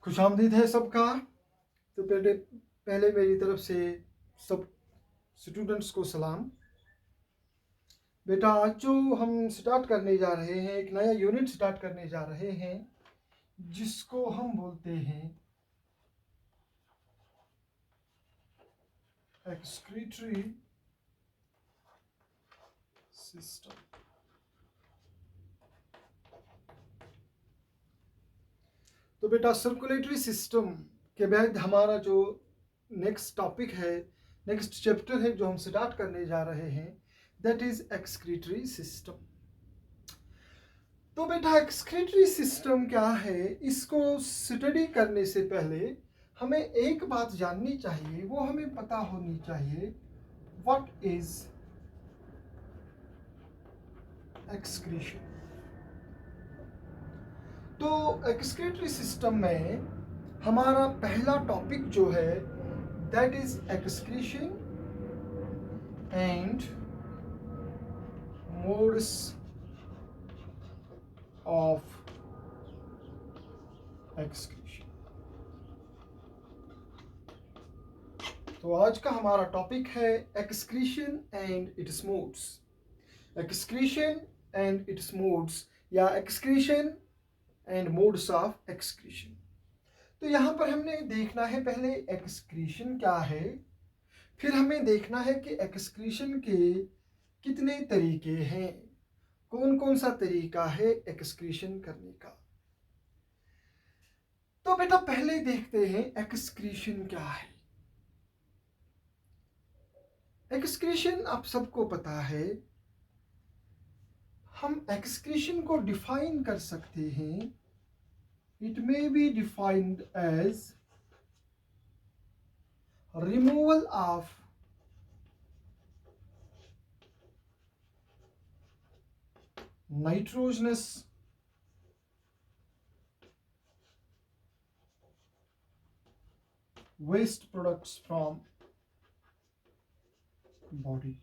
खुशामदीद है सबका। तो पहले मेरी तरफ से सब स्टूडेंट्स को सलाम। बेटा, आज जो हम स्टार्ट करने जा रहे हैं, एक नया यूनिट स्टार्ट करने जा रहे हैं जिसको हम बोलते हैं एक्सक्रीटरी सिस्टम। तो बेटा, सर्कुलेटरी सिस्टम के बाद हमारा जो नेक्स्ट टॉपिक है, नेक्स्ट चैप्टर है जो हम स्टार्ट करने जा रहे हैं, दैट इज एक्सक्रीटरी सिस्टम। तो बेटा, एक्सक्रीटरी सिस्टम क्या है, इसको स्टडी करने से पहले हमें एक बात जाननी चाहिए, वो हमें पता होनी चाहिए, व्हाट इज एक्सक्रीशन। तो एक्सक्रीटरी सिस्टम में हमारा पहला टॉपिक जो है that is excretion and modes of excretion. तो आज का हमारा टॉपिक है excretion and its modes. Excretion and its modes या excretion and modes of excretion. तो यहाँ पर हमने देखना है पहले एक्सक्रीशन क्या है, फिर हमें देखना है कि एक्सक्रीशन के कितने तरीके हैं, कौन कौन सा तरीका है एक्सक्रीशन करने का। तो बेटा, पहले देखते हैं एक्सक्रीशन क्या है। एक्सक्रीशन आप सबको पता है, हम एक्सक्रीशन को डिफाइन कर सकते हैं। It may be defined as removal of nitrogenous waste products from body।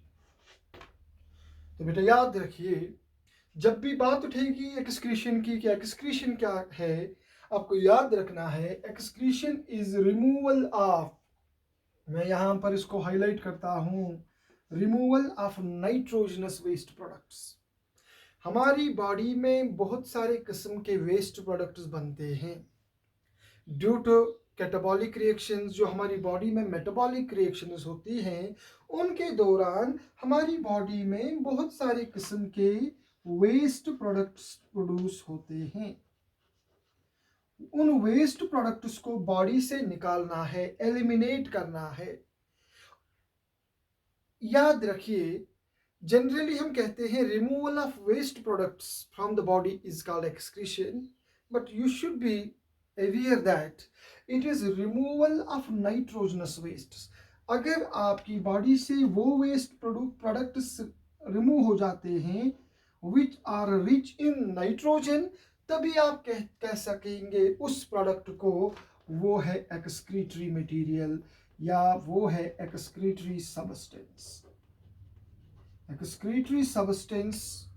तो बेटा याद रखिए, जब भी बात उठेगी एक्सक्रीशन की कि एक्सक्रीशन क्या है, आपको याद रखना है एक्सक्रीशन इज रिमूवल ऑफ, मैं यहां पर इसको हाईलाइट करता हूं, removal of nitrogenous waste products. हमारी बॉडी में बहुत सारे किस्म के वेस्ट प्रोडक्ट्स बनते हैं ड्यू टू कैटाबॉलिक रिएक्शंस। जो हमारी बॉडी में मेटाबॉलिक रिएक्शंस होती हैं, उनके दौरान हमारी बॉडी में बहुत सारे किस्म के वेस्ट प्रोडक्ट्स प्रोड्यूस होते हैं। उन वेस्ट प्रोडक्ट्स को बॉडी से निकालना है, एलिमिनेट करना है। याद रखिए, जनरली हम कहते हैं removal of waste products from the body is called excretion, but you should be aware that it is removal of nitrogenous wastes। अगर आपकी बॉडी से वो वेस्ट प्रोडक्ट्स रिमूव हो जाते हैं which are rich in nitrogen, तभी आप कह सकेंगे उस प्रोडक्ट को वो है एक्सक्रीटरी मटेरियल या वो है एक्सक्रीटरी सबस्टेंस। एक्सक्रीटरी सबस्टेंस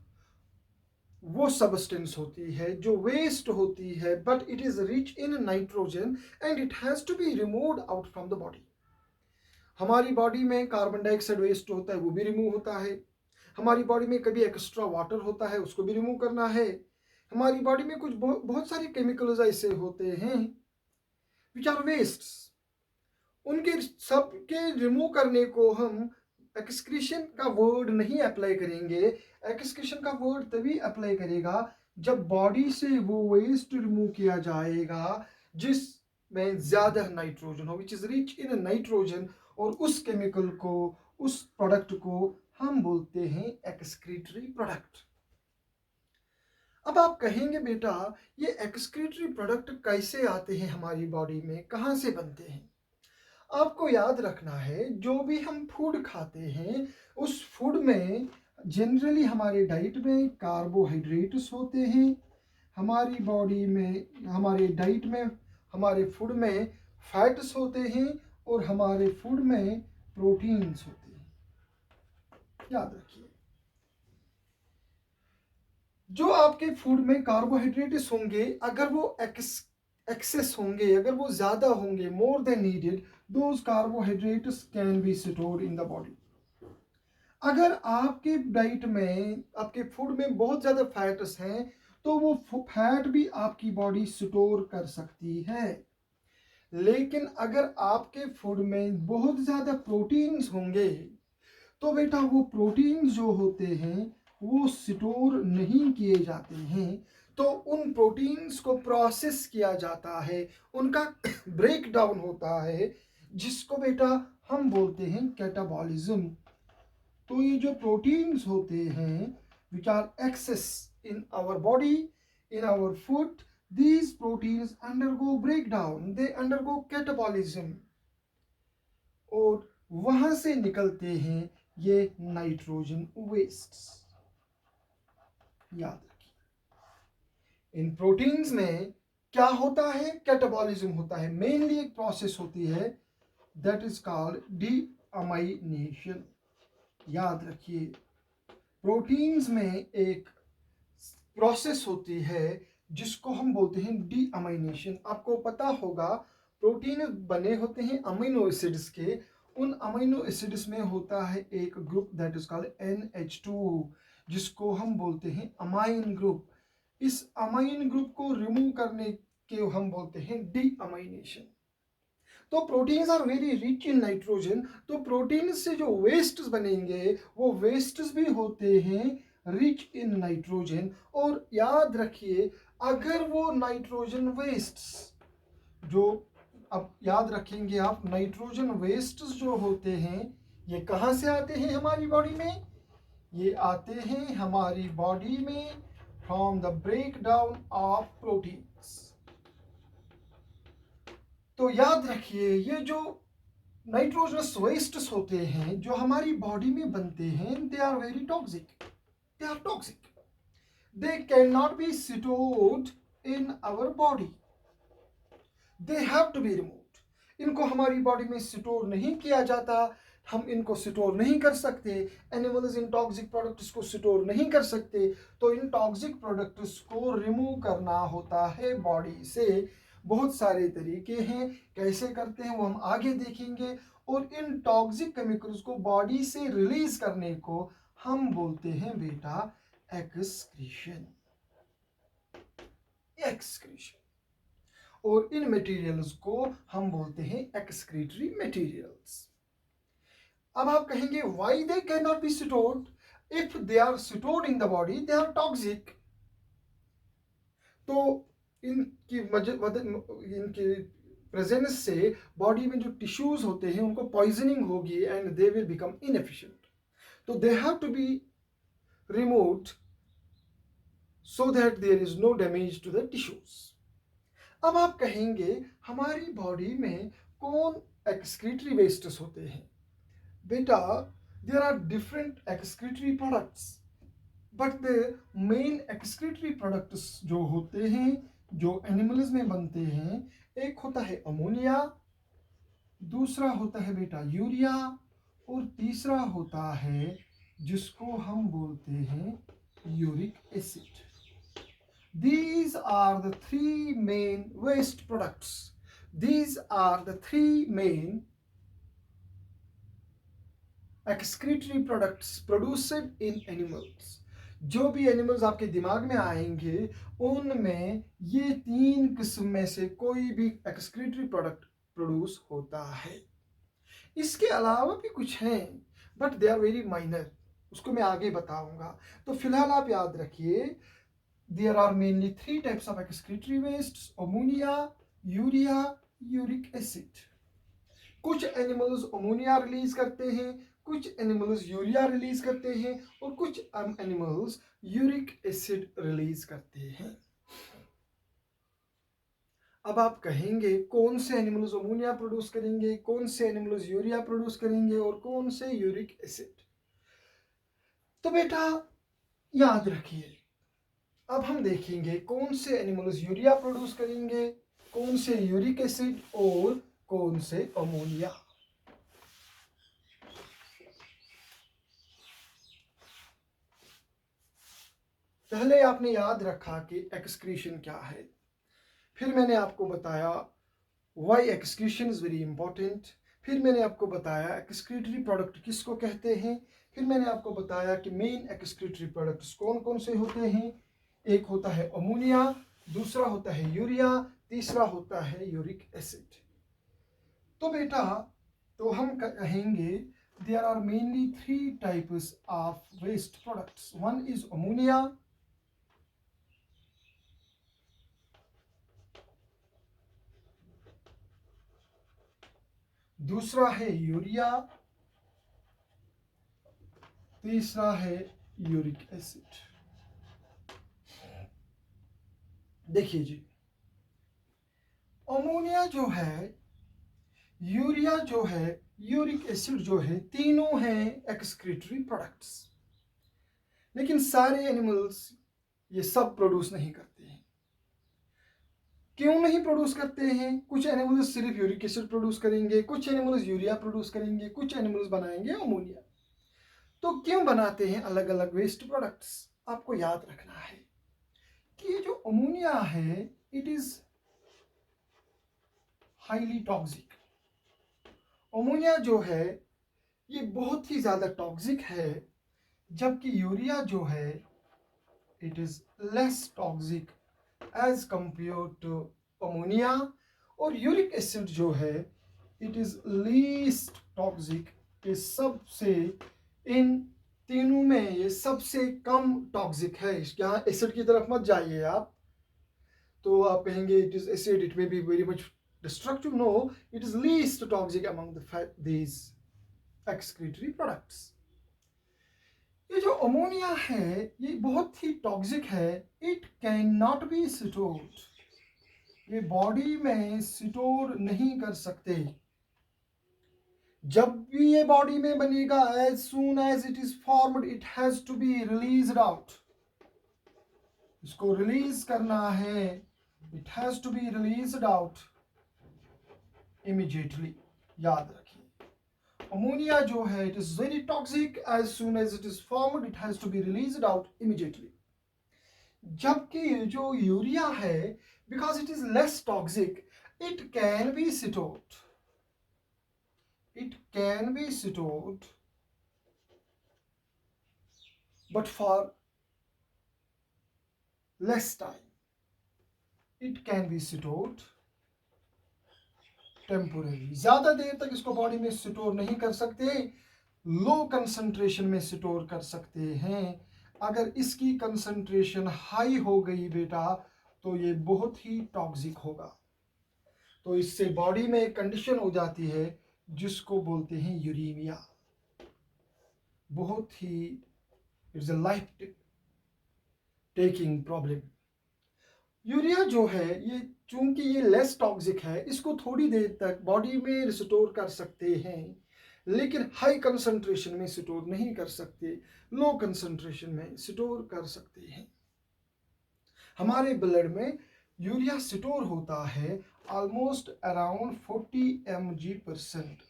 वो सबस्टेंस होती है जो वेस्ट होती है, but it is rich in nitrogen and it has to be removed out from the body. हमारी बॉडी में कार्बन डाइऑक्साइड वेस्ट होता है, वो भी रिमूव होता है। हमारी बॉडी में कभी एक्स्ट्रा वाटर होता है, उसको भी रिमूव करना है। हमारी बॉडी में कुछ बहुत सारे केमिकल्स ऐसे होते हैं विच आर वेस्ट, उनके सब के रिमूव करने को हम एक्सक्रीशन का वर्ड नहीं अप्लाई करेंगे। एक्सक्रीशन का वर्ड तभी अप्लाई करेगा जब बॉडी से वो वेस्ट रिमूव किया जाएगा जिसमें ज्यादा नाइट्रोजन हो, which is rich in nitrogen, और उस केमिकल को, उस प्रोडक्ट को हम बोलते हैं एक्सक्रीटरी प्रोडक्ट। अब आप कहेंगे बेटा, ये एक्सक्रीटरी प्रोडक्ट कैसे आते हैं हमारी बॉडी में, कहाँ से बनते हैं। आपको याद रखना है, जो भी हम फूड खाते हैं उस फूड में जनरली हमारे डाइट में कार्बोहाइड्रेट्स होते हैं। हमारी बॉडी में, हमारे डाइट में, हमारे फूड में फैट्स होते हैं और हमारे फूड में प्रोटीन्स होते हैं। याद रखिए, जो आपके फूड में कार्बोहाइड्रेट्स होंगे, अगर वो एक्सेस होंगे, अगर वो ज़्यादा होंगे, more than needed, those carbohydrates can be stored in the body. अगर आपके डाइट में, आपके फूड में बहुत ज़्यादा फैट्स हैं, तो वो फैट भी आपकी बॉडी स्टोर कर सकती है। लेकिन अगर आपके फूड में बहुत ज़्यादा प्रोटीन्स होंगे, तो बेटा वो प्रोटीन्स जो होते हैं वो स्टोर नहीं किए जाते हैं, तो उन प्रोटीन्स को प्रोसेस किया जाता है, उनका ब्रेक डाउन होता है, जिसको बेटा हम बोलते हैं कैटाबॉलिज्म। तो ये जो प्रोटीन्स होते हैं which are excess in our body, in our food, these proteins undergo breakdown, they undergo catabolism, और वहां से निकलते हैं ये नाइट्रोजन वेस्ट्स। याद रखिए, इन प्रोटीन्स में क्या होता है, कैटाबॉलिज्म होता है। मेनली एक प्रोसेस होती है दैट इज कॉल्ड डीअमाइनेशन। याद रखिए, प्रोटीन्स में एक प्रोसेस होती है जिसको हम बोलते हैं डीअमाइनेशन। आपको पता होगा, प्रोटीन बने होते हैं अमीनो एसिड्स के, उन अमीनो एसिड्स में होता है एक group that is called NH2, जिसको हम बोलते हैं अमाइन ग्रुप। इस अमाइन ग्रुप को रिमूव करने के हम बोलते हैं डीअमाइनेशन। तो proteins are very rich in nitrogen, तो प्रोटीन से जो वेस्ट्स बनेंगे वो वेस्ट्स भी होते हैं रिच इन नाइट्रोजन। और याद रखिए, अगर वो नाइट्रोजन वेस्ट्स जो, अब याद रखेंगे आप, नाइट्रोजन वेस्ट्स जो होते हैं ये कहाँ से आते हैं हमारी बॉडी में, ये आते हैं हमारी बॉडी में from the break down of proteins. तो याद रखिए, ये जो नाइट्रोजनस वेस्ट्स होते हैं जो हमारी बॉडी में बनते हैं, they are very toxic, they are toxic, they can not be stored in our body, they have to be removed. इनको हमारी बॉडी में स्टोर नहीं किया जाता, हम इनको स्टोर नहीं कर सकते। एनिमल्स इन टॉक्सिक प्रोडक्ट्स को स्टोर नहीं कर सकते, तो इन टॉक्सिक प्रोडक्ट्स को रिमूव करना होता है बॉडी से। बहुत सारे तरीके हैं, कैसे करते हैं वो हम आगे देखेंगे। और इन टॉक्सिक केमिकल्स को बॉडी से रिलीज करने को हम बोलते हैं बेटा एक्सक्रीशन, एक्सक्रीशन। और इन मटेरियल्स को हम बोलते हैं एक्सक्रीटरी मटेरियल्स। अब आप कहेंगे why they can not be stored, if they are stored in the body they are toxic. तो इनकी इनके प्रेजेंस से बॉडी में जो टिश्यूज होते हैं उनको पॉइजनिंग होगी and they will become inefficient. तो they have to be removed so that there is no damage to the tissues. अब आप कहेंगे हमारी बॉडी में कौन एक्सक्रीटरी वेस्ट्स होते हैं। बेटा, there are different excretory products, but the main excretory products जो होते हैं, जो एनिमल्स में बनते हैं, एक होता है अमोनिया, दूसरा होता है बेटा यूरिया, और तीसरा होता है जिसको हम बोलते हैं uric acid. These are the three main waste products. These are the three main excretory products produced in animals. जो भी एनिमल्स आपके दिमाग में आएंगे उनमें ये तीन किस्म में से कोई भी एक्सक्रीटरी प्रोडक्ट प्रोड्यूस होता है। इसके अलावा भी कुछ हैं, but they are very minor, उसको मैं आगे बताऊंगा। तो फिलहाल आप याद रखिए, there are mainly three types of excretory wastes: ammonia, urea, uric acid. कुछ एनिमल्स अमोनिया रिलीज करते हैं, कुछ एनिमल्स यूरिया रिलीज करते हैं, और कुछ एनिमल्स यूरिक एसिड रिलीज करते हैं। अब आप कहेंगे कौन से एनिमल्स अमोनिया प्रोड्यूस करेंगे, कौन से एनिमल्स यूरिया प्रोड्यूस करेंगे, और कौन से यूरिक एसिड। तो बेटा याद रखिए, अब हम देखेंगे कौन से एनिमल्स यूरिया प्रोड्यूस करेंगे, कौन से यूरिक एसिड, और कौन से अमोनिया। पहले आपने याद रखा कि एक्सक्रीशन क्या है। फिर मैंने आपको बताया why excretion is very important, फिर मैंने आपको बताया एक्सक्रीटरी प्रोडक्ट किसको कहते हैं, फिर मैंने आपको बताया कि मेन एक्सक्रीटरी प्रोडक्ट्स कौन कौन से होते हैं। एक होता है अमोनिया, दूसरा होता है यूरिया, तीसरा होता है यूरिक एसिड। तो बेटा तो हम कहेंगे there are mainly 3 types of waste products. One is ammonia, दूसरा है यूरिया, तीसरा है यूरिक एसिड। देखिए जी, अमोनिया जो है, यूरिया जो है, यूरिक एसिड जो है, तीनों हैं एक्सक्रीटरी प्रोडक्ट्स। लेकिन सारे एनिमल्स ये सब प्रोड्यूस नहीं करते हैं। क्यों नहीं प्रोड्यूस करते हैं? कुछ एनिमल्स सिर्फ यूरिक एसिड प्रोड्यूस करेंगे, कुछ एनिमल्स यूरिया प्रोड्यूस करेंगे, कुछ एनिमल्स बनाएंगे अमोनिया। तो क्यों बनाते हैं अलग अलग वेस्ट प्रोडक्ट्स? आपको याद रखना है कि ये जो अमोनिया है it is highly toxic. Ammonia जो है ये बहुत ही ज़्यादा टॉक्सिक है, जबकि यूरिया जो है it is less toxic as compare to ammonia. और यूरिक एसिड जो है इट इज़ लीस्ट टॉक्सिक। ये सबसे, इन तीनों में ये सबसे कम टॉक्सिक है। यहाँ एसिड की तरफ मत जाइए आप, तो आप कहेंगे it is acid, it may be very much destructive. No, it is least toxic among these excretory products. ये जो अमोनिया है ये बहुत ही टॉक्सिक है। It can not be stored, ये बॉडी में स्टोर नहीं कर सकते। जब भी ये बॉडी में बनेगा, as soon as it is formed it has to be released out. इसको रिलीज करना है, it has to be released out immediately. याद रखिए, अमोनिया जो है it is very toxic, as soon as it is formed it has to be released out immediately. जबकि जो urea है, because it is less toxic, it can be stored, it can be stored but for less time. It can be stored temporarily. ज्यादा देर तक इसको body में store नहीं कर सकते, लो कंसंट्रेशन में स्टोर कर सकते हैं। अगर इसकी कंसंट्रेशन हाई हो गई बेटा तो ये बहुत ही टॉक्सिक होगा। तो इससे बॉडी में एक कंडीशन हो जाती है जिसको बोलते हैं यूरेमिया। बहुत ही it's a life taking problem. Urea जो है ये चूंकि ये लेस टॉक्सिक है, इसको थोड़ी देर तक बॉडी में स्टोर कर सकते हैं, लेकिन हाई कंसंट्रेशन में स्टोर नहीं कर सकते, लो कंसंट्रेशन में स्टोर कर सकते हैं। हमारे ब्लड में यूरिया स्टोर होता है almost around 40 mg%।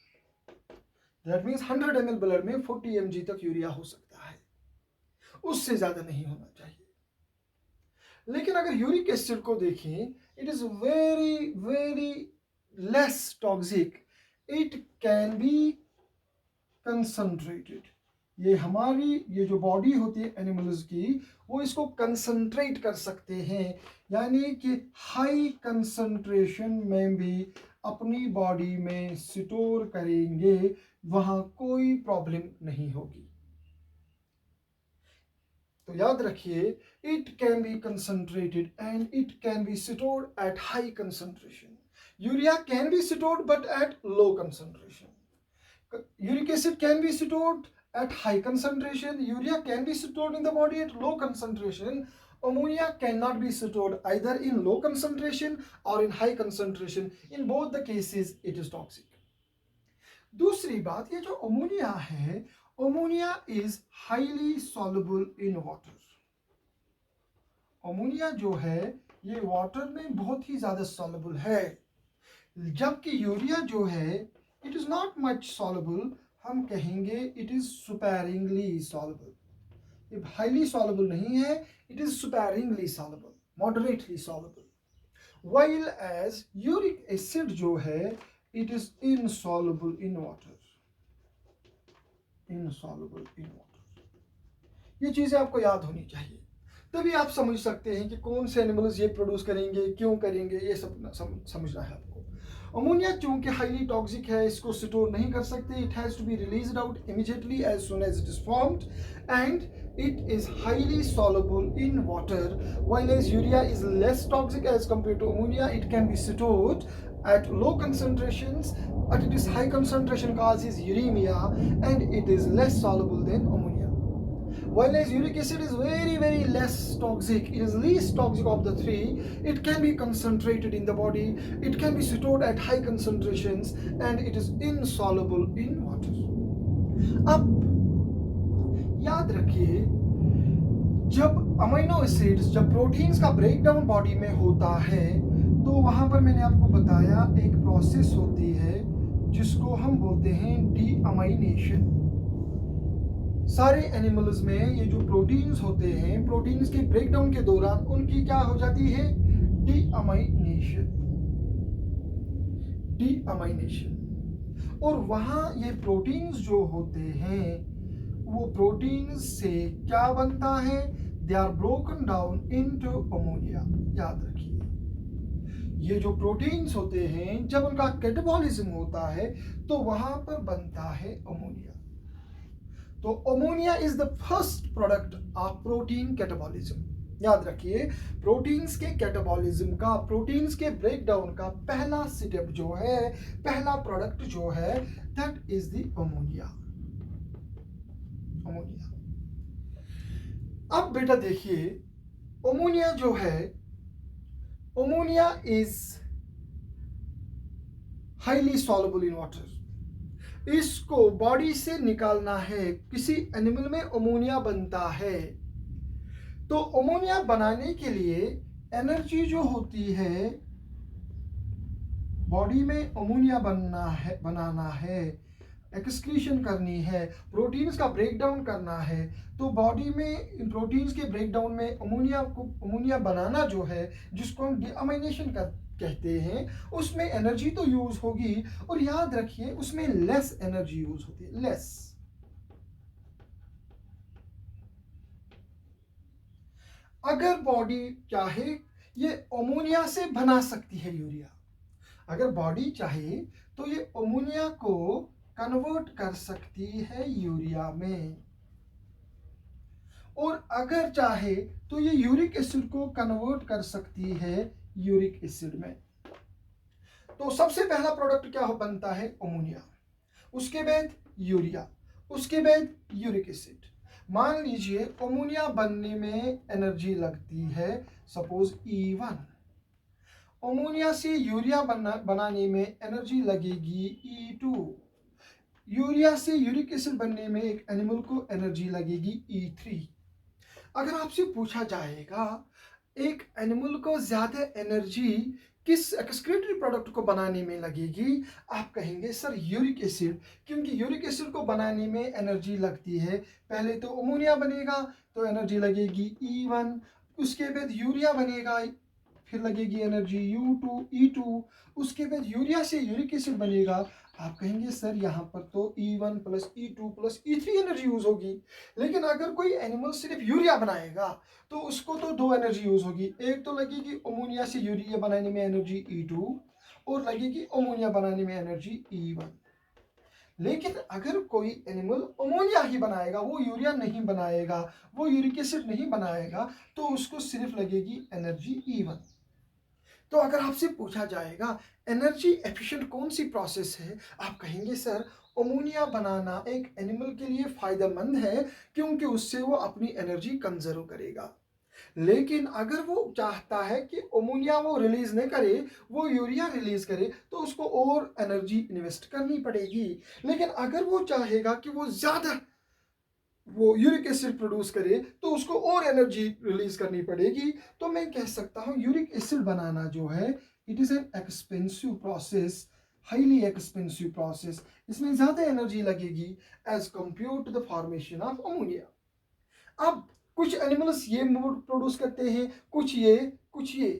That means 100 ml blood में 40 mg तक यूरिया हो सकता है, उससे ज्यादा नहीं होना चाहिए। लेकिन अगर यूरिक एसिड को देखें, it is very very less toxic, it can be concentrated. ये हमारी ये जो बॉडी होती है एनिमल्स की, वो इसको कंसंट्रेट कर सकते हैं, यानी कि हाई कंसंट्रेशन में भी अपनी बॉडी में स्टोर करेंगे, वहां कोई प्रॉब्लम नहीं होगी। तो याद रखिए, it can be concentrated and it can be stored at high concentration. Urea can be stored but at low concentration. uric acid can be stored at high concentration, urea can be stored in the body at low concentration, ammonia cannot be stored either in low concentration or in high concentration. In both the cases it is toxic. दूसरी बात, ये जो ammonia है, ammonia is highly soluble in water. Ammonia जो है ये water में बहुत ही ज्यादा सॉल्युबल है, जबकि यूरिया जो है it is not much soluble. हम कहेंगे इट इज सुपेरिंगली सॉल्युबल। ये हाईली सॉल्युबल नहीं है, it is sparingly soluble, moderately soluble. while as uric acid जो है it is insoluble in water, insoluble in water। ये चीजें आपको याद होनी चाहिए, तभी आप समझ सकते हैं कि कौन से एनिमल्स ये प्रोड्यूस करेंगे, क्यों करेंगे, ये सब समझना है आपको। अमोनिया चूंकि हाईली टॉक्सिक है, इसको स्टोर नहीं कर सकते, it has to be released out immediately as soon as it is formed and it is highly soluble in water, while as urea is less toxic as compared to ammonia. It can be stored at low concentrations, but it is high concentration causes uremia and it is less soluble than ammonia. While as uric acid is very less toxic, it is least toxic of the three. It can be concentrated in the body, it can be stored at high concentrations and it is insoluble in water. अब याद रखिए, जब amino acids, जब proteins का breakdown body में होता है तो वहां पर मैंने आपको बताया एक प्रोसेस होती है जिसको हम बोलते हैं डीअमाइनेशन। सारे एनिमल्स में ये जो प्रोटीन्स होते हैं, प्रोटीन्स के ब्रेकडाउन के दौरान उनकी क्या हो जाती है, डीअमाइनेशन, डीअमाइनेशन। और वहां ये प्रोटीन्स जो होते हैं वो प्रोटीन्स से क्या बनता है, they are broken down into ammonia. याद रखिए, ये जो प्रोटीन्स होते हैं जब उनका कैटाबॉलिज्म होता है तो वहां पर बनता है अमोनिया। तो ammonia is the first product of protein catabolism. याद रखिए, प्रोटीन्स के कैटाबॉलिज्म का, प्रोटीन्स के ब्रेकडाउन का पहला स्टेप जो है, पहला प्रोडक्ट जो है, that is the ammonia. Ammonia. अब बेटा देखिए, अमोनिया जो है, ammonia is highly soluble in water. इसको बॉडी से निकालना है, किसी एनिमल में अमोनिया बनता है तो अमोनिया बनाने के लिए एनर्जी जो होती है, बॉडी में अमोनिया बनाना है, एक्सक्रीशन करनी है, प्रोटीन्स का ब्रेकडाउन करना है, तो बॉडी में प्रोटीन्स के ब्रेकडाउन में अमोनिया बनाना जो है, जिसको हम डीअमाइनेशन कहते हैं, उसमें एनर्जी तो यूज होगी। और याद रखिए उसमें लेस एनर्जी यूज होती है, लेस। अगर बॉडी चाहे ये अमोनिया से बना सकती है यूरिया, अगर बॉडी चाहे तो ये अमोनिया को कन्वर्ट कर सकती है यूरिया में, और अगर चाहे तो ये यूरिक एसिड को कन्वर्ट कर सकती है यूरिक एसिड में। तो सबसे पहला प्रोडक्ट क्या बनता है, अमोनिया, उसके बाद यूरिया, उसके बाद यूरिक एसिड। मान लीजिए अमोनिया बनने में एनर्जी लगती है सपोज E1, अमोनिया से यूरिया बनाने में एनर्जी लगेगी E2, यूरिया से यूरिक एसिड बनने में एक एनिमल को एनर्जी लगेगी E3। अगर आपसे पूछा जाएगा एक एनिमल को ज्यादा एनर्जी किस एक्सक्रीटरी प्रोडक्ट को बनाने में लगेगी, आप कहेंगे सर यूरिक एसिड, क्योंकि यूरिक एसिड को बनाने में एनर्जी लगती है, पहले तो अमोनिया बनेगा तो एनर्जी लगेगी E1, उसके बाद यूरिया बनेगा फिर लगेगी एनर्जी E2, उसके बाद यूरिया से यूरिक एसिड बनेगा। आप कहेंगे सर यहाँ पर तो E1 plus E2 plus E3 energy use होगी, लेकिन अगर कोई एनिमल सिर्फ यूरिया बनाएगा तो उसको तो दो एनर्जी यूज होगी, एक तो लगेगी अमोनिया से यूरिया बनाने में एनर्जी E2 और लगेगी अमोनिया बनाने में एनर्जी E1। लेकिन अगर कोई एनिमल अमोनिया ही बनाएगा, वो यूरिया नहीं बनाएगा, वो यूरिक एसिड नहीं बनाएगा, तो उसको सिर्फ लगेगी एनर्जी E1। तो अगर आपसे पूछा जाएगा एनर्जी एफिशिएंट कौन सी प्रोसेस है, आप कहेंगे सर अमोनिया बनाना एक एनिमल के लिए फायदेमंद है क्योंकि उससे वो अपनी एनर्जी कंजर्व करेगा। लेकिन अगर वो चाहता है कि अमोनिया वो रिलीज नहीं करे, वो यूरिया रिलीज करे, तो उसको और एनर्जी इन्वेस्ट करनी पड़ेगी। लेकिन अगर वो चाहेगा कि वो ज्यादा वो यूरिक एसिड प्रोड्यूस करे तो उसको और एनर्जी रिलीज करनी पड़ेगी। तो मैं कह सकता हूँ यूरिक एसिड बनाना जो है it is an expensive process, highly expensive process, इसमें ज्यादा एनर्जी लगेगी as compare to the formation of ammonia. अब कुछ एनिमल्स ये मोड प्रोड्यूस करते हैं, कुछ ये, कुछ ये।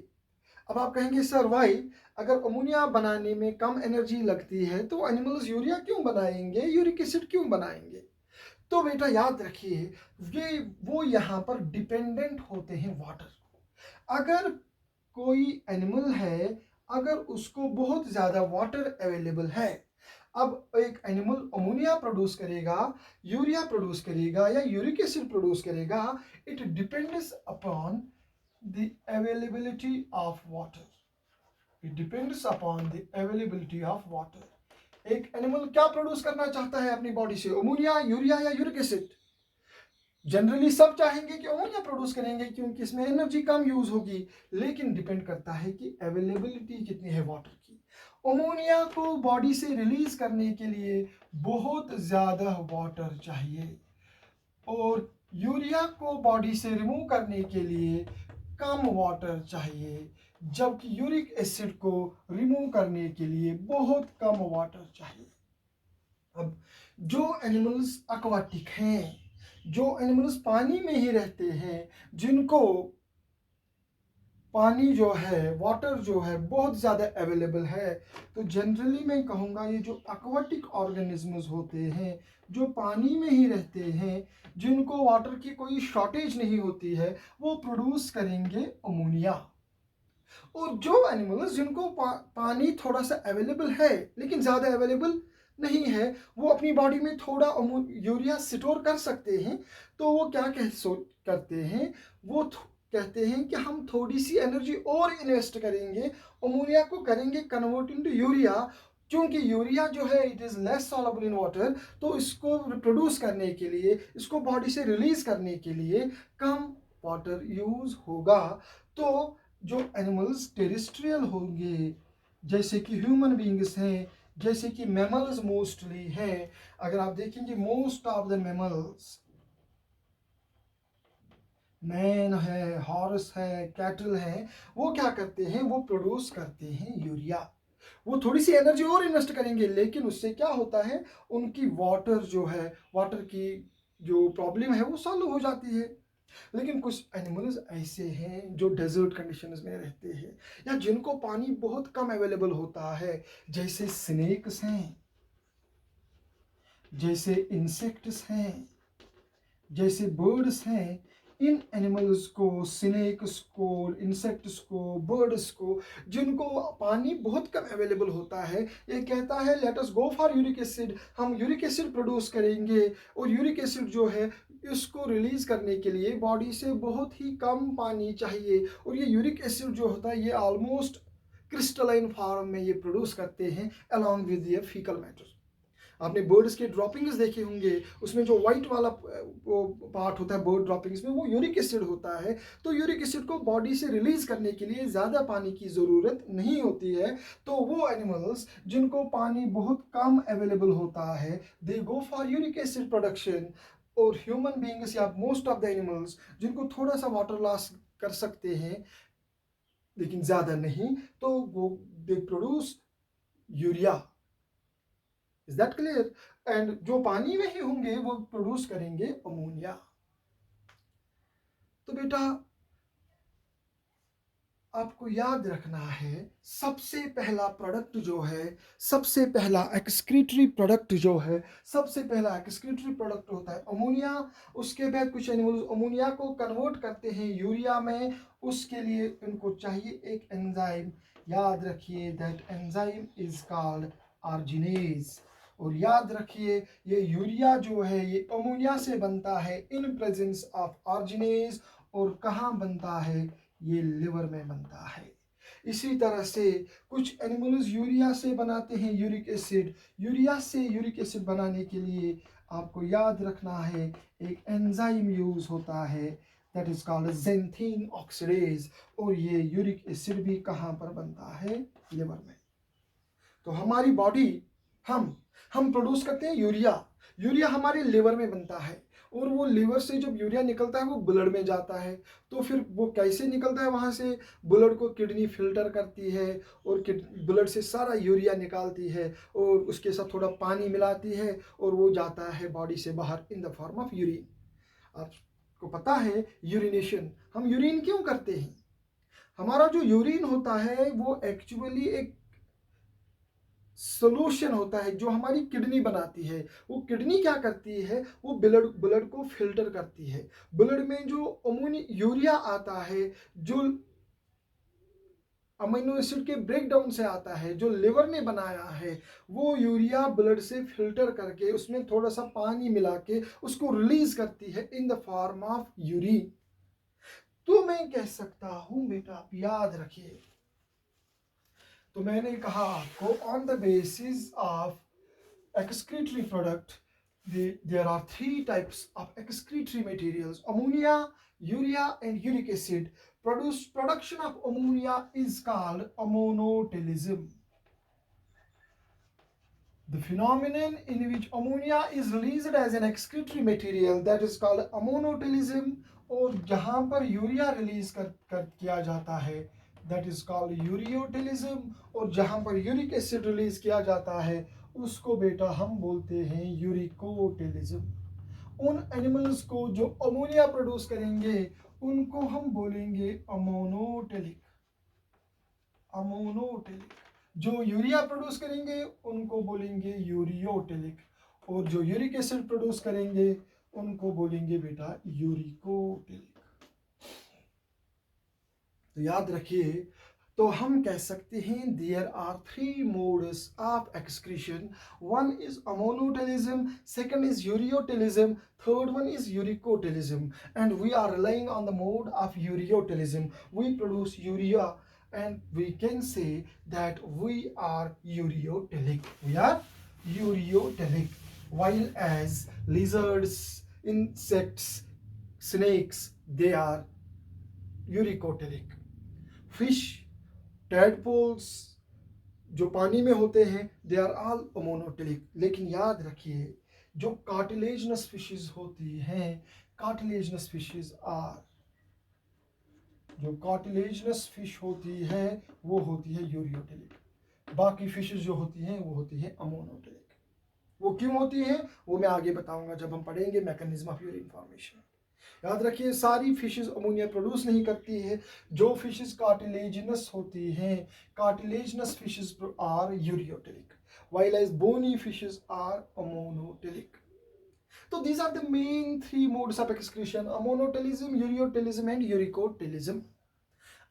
अब आप कहेंगे सर वाई, अगर अमोनिया बनाने में कम एनर्जी लगती है तो एनिमल्स यूरिया क्यों बनाएंगे, यूरिक एसिड क्यों बनाएंगे? तो बेटा याद रखिए, ये वो यहाँ पर डिपेंडेंट होते हैं वाटर। अगर कोई एनिमल है, अगर उसको बहुत ज़्यादा वाटर अवेलेबल है, अब एक एनिमल अमोनिया प्रोड्यूस करेगा, यूरिया प्रोड्यूस करेगा या यूरिक एसिड प्रोड्यूस करेगा, it depends upon the availability of water. It depends upon the availability of water. एक एनिमल क्या प्रोड्यूस करना चाहता है अपनी बॉडी से, अमोनिया, यूरिया या यूरिक एसिड? जनरली सब चाहेंगे कि अमोनिया प्रोड्यूस करेंगे क्योंकि इसमें एनर्जी कम यूज होगी, लेकिन डिपेंड करता है कि अवेलेबिलिटी कितनी है वाटर की। अमोनिया को बॉडी से रिलीज करने के लिए बहुत ज़्यादा वाटर चाहिए, और यूरिया को बॉडी से रिमूव करने के लिए कम वाटर चाहिए, जबकि यूरिक एसिड को रिमूव करने के लिए बहुत कम वाटर चाहिए। अब जो एनिमल्स एक्वाटिक हैं, जो एनिमल्स पानी में ही रहते हैं, जिनको पानी जो है, वाटर जो है बहुत ज़्यादा अवेलेबल है, तो जनरली मैं कहूँगा ये जो एक्वाटिक ऑर्गेनिजम्स होते हैं, जो पानी में ही रहते हैं, जिनको वाटर की कोई शॉर्टेज नहीं होती है, वो प्रोड्यूस करेंगे अमोनिया। और जो एनिमल्स जिनको पानी थोड़ा सा अवेलेबल है लेकिन ज़्यादा अवेलेबल नहीं है, वो अपनी बॉडी में थोड़ा यूरिया स्टोर कर सकते हैं, तो वो क्या करते हैं, वो कहते हैं कि हम थोड़ी सी एनर्जी और इन्वेस्ट करेंगे, अमोनिया को करेंगे कन्वर्ट इनटू यूरिया। क्योंकि यूरिया जो है it is less soluble in water, तो इसको प्रोड्यूस करने के लिए, इसको बॉडी से रिलीज करने के लिए कम वाटर यूज होगा। तो जो एनिमल्स टेरेस्ट्रियल होंगे, जैसे कि ह्यूमन बींग्स हैं, जैसे कि मैमल्स मोस्टली हैं, अगर आप देखेंगे most of the mammals, man है, हॉर्स है, कैटल है, वो क्या करते हैं, वो प्रोड्यूस करते हैं यूरिया। वो थोड़ी सी एनर्जी और इन्वेस्ट करेंगे, लेकिन उससे क्या होता है, उनकी वाटर जो है, वाटर की जो प्रॉब्लम है वो सॉल्व हो जाती है। लेकिन कुछ एनिमल्स ऐसे हैं जो डेजर्ट कंडीशंस में रहते हैं, या जिनको पानी बहुत कम अवेलेबल होता है, जैसे स्नेक्स हैं, जैसे इंसेक्ट्स हैं, जैसे बर्ड्स हैं। इन एनिमल्स को, स्नेक्स को, इंसेक्ट्स को, बर्ड्स को, जिनको पानी बहुत कम अवेलेबल होता है, ये कहता है let us go for uric acid, हम यूरिक एसिड प्रोड्यूस करेंगे, और यूरिक एसिड जो है इसको रिलीज करने के लिए बॉडी से बहुत ही कम पानी चाहिए, और ये यूरिक एसिड जो होता है ये ऑलमोस्ट क्रिस्टलाइन फॉर्म में ये प्रोड्यूस करते हैं अलॉन्ग विद ये फीकल मैटर। आपने बर्ड्स के ड्रॉपिंग्स देखे होंगे, उसमें जो वाइट वाला वो पार्ट होता है बर्ड ड्रॉपिंग्स में, वो यूरिक एसिड होता है। तो यूरिक एसिड को बॉडी से रिलीज करने के लिए ज़्यादा पानी की ज़रूरत नहीं होती है। तो वो एनिमल्स जिनको पानी बहुत कम अवेलेबल होता है, they go for uric acid production. और ह्यूमन बींग्स या मोस्ट ऑफ द एनिमल्स जिनको थोड़ा सा वाटर लॉस कर सकते हैं लेकिन ज़्यादा नहीं, तो वो they produce urea. Is that clear? And जो पानी में ही होंगे वो प्रोड्यूस करेंगे अमोनिया। तो बेटा आपको याद रखना है, सबसे पहला प्रोडक्ट जो है, सबसे पहला एक्सक्रीटरी प्रोडक्ट जो है, सबसे पहला एक्सक्रीटरी प्रोडक्ट होता है अमोनिया। उसके बाद कुछ एनिमल्स अमोनिया को कन्वर्ट करते हैं यूरिया में, उसके लिए उनको चाहिए एक एंजाइम। याद रखिए that enzyme is called arginase. और याद रखिए ये यूरिया जो है ये अमोनिया से बनता है इन प्रेजेंस ऑफ आर्जिनेज। और कहाँ बनता है, ये लिवर में बनता है। इसी तरह से कुछ एनिमल्स यूरिया से बनाते हैं यूरिक एसिड। यूरिया से यूरिक एसिड बनाने के लिए आपको याद रखना है एक एंजाइम यूज होता है, that is called xanthine oxidase. और ये यूरिक एसिड भी कहाँ पर बनता है, लिवर में। तो हमारी बॉडी, हम प्रोड्यूस करते हैं यूरिया, यूरिया हमारे लिवर में बनता है, और वो लिवर से जब यूरिया निकलता है वो ब्लड में जाता है। तो फिर वो कैसे निकलता है, वहाँ से ब्लड को किडनी फिल्टर करती है, और ब्लड से सारा यूरिया निकालती है, और उसके साथ थोड़ा पानी मिलाती है, और वो जाता है बॉडी से बाहर in the form of urine. आपको पता है यूरिनेशन, हम यूरिन क्यों करते हैं? हमारा जो यूरिन होता है वो एक्चुअली एक सोल्यूशन होता है जो हमारी किडनी बनाती है। वो किडनी क्या करती है, वो ब्लड ब्लड को फिल्टर करती है। ब्लड में जो अमोनी यूरिया आता है, जो अमीनो एसिड के ब्रेकडाउन से आता है, जो लिवर ने बनाया है, वो यूरिया ब्लड से फिल्टर करके उसमें थोड़ा सा पानी मिला के उसको रिलीज करती है in the form of urine. तो मैं कह सकता हूं बेटा, आप याद रखिए, तो मैंने कहा आपको on the basis of excretory product, there are three types of excretory materials: ammonia, urea and uric acid. Production of ammonia is called ammonotelism. The phenomenon in which ammonia is released as an excretory material, that is called ammonotelism. और जहाँ पर urea release कर किया जाता है, that is called ureotelism. और जहाँ पर यूरिक एसिड रिलीज किया जाता है, उसको बेटा हम बोलते हैं यूरिकोटेलिज्म। उन एनिमल्स को जो अमोनिया प्रोड्यूस करेंगे उनको हम बोलेंगे अमोनोटेलिक। अमोनोटेलिक। जो यूरिया प्रोड्यूस करेंगे उनको बोलेंगे यूरियोटेलिक, और जो यूरिक एसिड प्रोड्यूस करेंगे उनको बोलेंगे बेटा यूरिकोटेलिक। तो याद रखिए, तो हम कह सकते हैं there are three modes of excretion. One is ammonotelism, second is ureotelism, third one is uricotelism. And we are relying on the mode of ureotelism. We produce urea and we can say that we are ureotelic. We are ureotelic. While as lizards, insects, snakes, they are uricotelic. Fish, tadpoles जो पानी में होते हैं, they are all ammonotelic. लेकिन याद रखिए, जो cartilaginous fishes होती हैं, कार्टिलेजनस फिशेस आर, जो कार्टिलेजनस फिश होती है वो होती है यूरियोटेलिक। बाकी फिशेस जो होती हैं वो होती है अमोनोटेलिक। वो क्यों होती हैं वो मैं आगे बताऊंगा जब हम पढ़ेंगे मैकेनिज्म ऑफ यूरिन फॉर्मेशन। याद रखिए, सारी फिशेस अमोनिया प्रोड्यूस नहीं करती है। जो फिशेस कार्टिलेजिनस होती हैं, cartilaginous fishes are ureotelic, while as bony fishes are ammonotelic. So these are the main three modes of excretion: ammonotelism, ureotelism and uricotelism.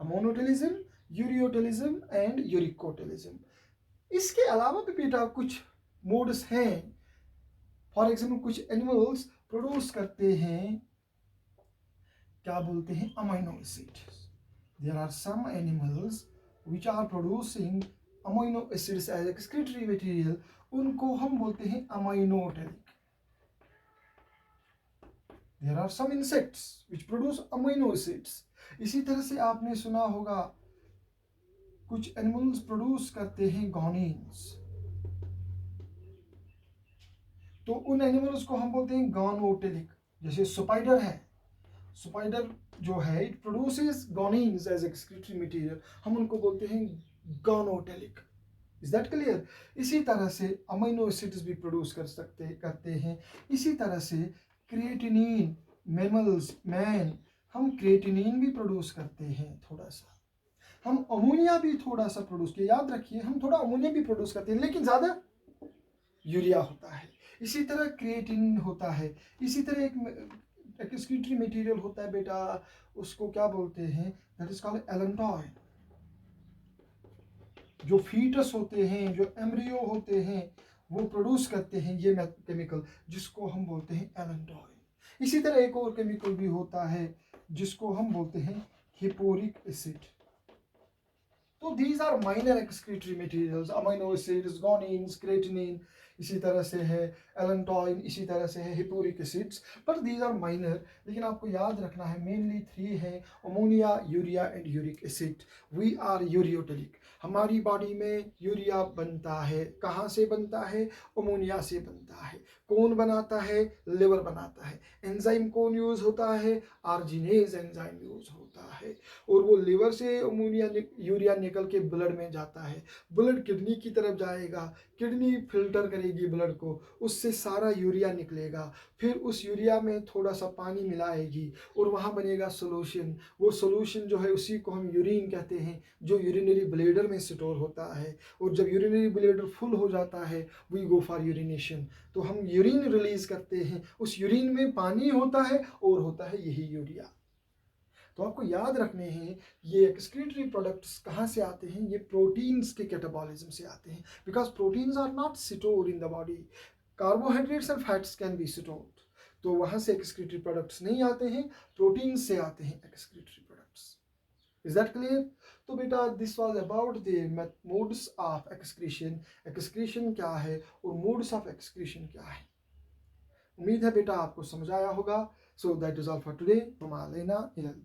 Ammonotelism, ureotelism and uricotelism. इसके अलावा भी बेटा कुछ मोड्स हैं। फॉर एग्जाम्पल कुछ animals produce करते हैं, क्या बोलते हैं, amino acids. There are some animals which are producing amino acids as excretory material, उनको हम बोलते हैं aminotelic. There are some insects which produce amino acids. इसी तरह से आपने सुना होगा कुछ एनिमल्स प्रोड्यूस करते हैं गॉनिन्स, तो उन एनिमल्स को हम बोलते हैं गॉनोटेलिक। जैसे स्पाइडर है, स्पाइडर जो है it produces guanines as excretory material, हम उनको बोलते हैं गॉनोटेलिक। Is that clear? इसी तरह से अमीनो एसिड्स भी प्रोड्यूस करते हैं। इसी तरह से क्रिएटिनिन, मैमल्स, मैन, हम क्रिएटिनिन भी प्रोड्यूस करते हैं थोड़ा सा। हम अमोनिया भी थोड़ा सा प्रोड्यूस किए, याद रखिए हम थोड़ा अमोनिया भी प्रोड्यूस करते हैं, लेकिन ज़्यादा यूरिया होता है। इसी तरह क्रिएटिनिन होता है। इसी तरह एक एक्सक्रीटरी मटेरियल होता है बेटा, उसको क्या बोलते हैं, दैट इज कॉल्ड एलेंटॉइन। जो फीटस होते हैं, जो एम्ब्रियो होते हैं, वो प्रोड्यूस करते हैं ये केमिकल, जिसको हम बोलते हैं एलेंटॉइन। इसी तरह एक और केमिकल भी होता है जिसको हम बोलते हैं हिपोरिक एसिड। तो these are minor excretory materials, amino acids, guanines, creatinine, इसी तरह से है एलेंटॉइन, इसी तरह से है hippuric acids, but these are minor. लेकिन आपको याद रखना है मेनली थ्री है, ammonia, urea and uric acid. We are ureotelic. हमारी बॉडी में यूरिया बनता है, कहाँ से बनता है, अमोनिया से बनता है। कौन बनाता है, लिवर बनाता है। एंजाइम कौन यूज होता है, आर्जिनेज एंजाइम यूज होता है, और वो लिवर से अमोनिया यूरिया निकल के ब्लड में जाता है। ब्लड किडनी की तरफ जाएगा, किडनी फिल्टर करेगी करेगी ब्लड को, उससे सारा यूरिया निकलेगा, फिर उस यूरिया में थोड़ा सा पानी मिलाएगी और वहाँ बनेगा सोल्यूशन। वो सोल्यूशन जो है उसी को हम यूरिन कहते हैं, जो यूरिनरी ब्लेडर में स्टोर होता है। और जब यूरिनरी ब्लेडर फुल हो जाता है, वी गो फॉर यूरिनेशन, तो हम यूरिन रिलीज करते हैं। उस यूरिन में पानी होता है और होता है यही यूरिया। तो आपको याद रखने हैं ये एक्सक्रीटरी प्रोडक्ट्स कहाँ से आते हैं, ये प्रोटीन्स के कैटाबॉलिज्म से आते हैं, because proteins are not stored in the body, carbohydrates and fats can be stored. तो वहाँ से एक्सक्रीटरी प्रोडक्ट्स नहीं आते हैं, प्रोटीन से आते हैं excretory products. Is that clear? तो बेटा this was about the modes of excretion, excretion क्या है और मोड्स ऑफ एक्सक्रीशन क्या है। उम्मीद है बेटा आपको समझ आया होगा। So that is all for today. From आलेना इलल